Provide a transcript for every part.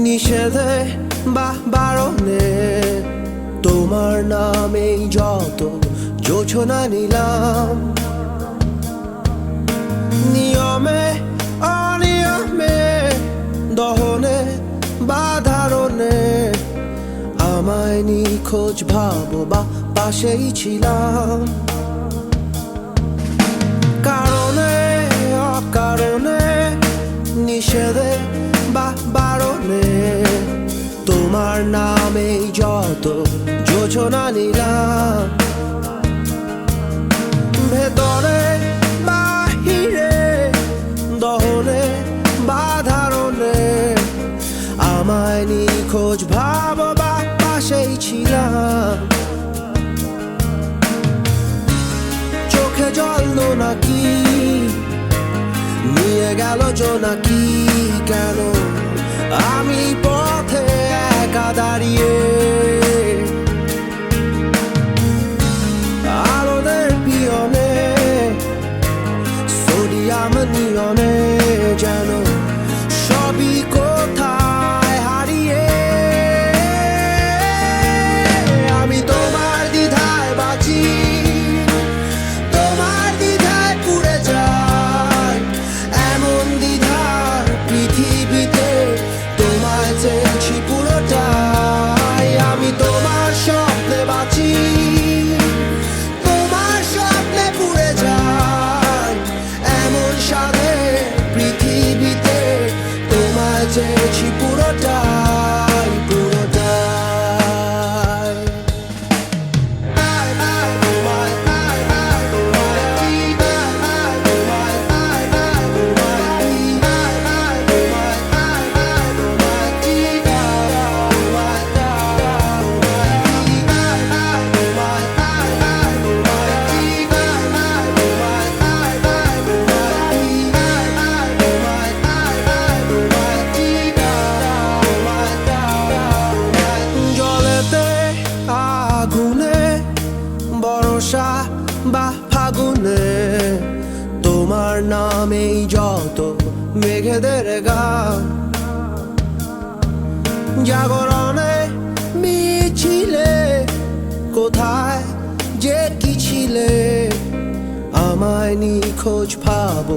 নিষেধে বা বারণে তোমার নামেই যত যোজনা নিলাম, নিয়মে অনিয়মে দহনে বা ধারণে আমায় নিখোঁজ ভাবো বা পাশেই ছিলাম। কারণে অকারণে নিষেধে বা বারণে তোমার নামেই যত যোজনা নিলাম, ভেতরে বাহিরে দহনে বা ধারণে আমায় নিখোঁজ ভাবো বা পাশেই ছিলাম। চোখে জল নাকি নিয়ে গেল জোনাকি, কেন আমি পথে একা দাঁড়িয়ে আলোদের পিয়নে সোডিয়াম নিয়নে যেন সবই কোথায় হারিয়ে। আমি তোমার দ্বিধায় বাঁচি, তোমার দ্বিধায় পুড়ে যাই, এমন দ্বিধার পৃথিবীতে তোমায় চেয়েছি পুরোটাই। আমি তোমার স্বপ্নে বাঁচি, তোমার স্বপ্নে পুড়ে যাই, এমন সাধে পৃথিবীতে তোমায় চেয়েছি পুরোটাই পুরোটাই। জলেতে আগুনে বর্ষা বা ফাগুনে তোমার নামেই যত মেঘেদের গান, জাগরণে মিছিলে কোথায় যে কি ছিলে আমায় নিখোঁজ ভাবো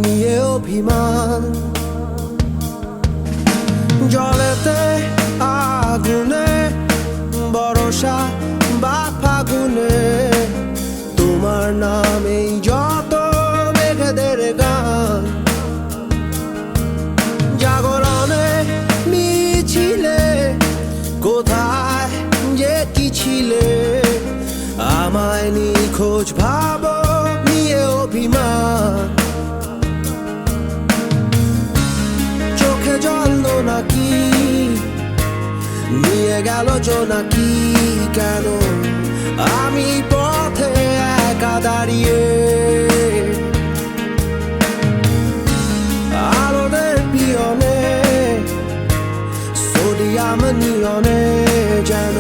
নিয়ে অভিমান। জলেতে আগুনে বর্ষা বা ফাগুনে তোমার নামেই যত মেঘেদের গান, জাগরণে মিছিলে কোথায় যে কি ছিলে আমায় নিখোঁজ ভাবো নিয়ে অভিমান। চোখে জল নাকি নিয়ে গেল জোনাকি, কেন আমি পথে একা দাঁড়িয়ে আলোদের পিয়নে সোডিয়াম নিয়নে যেন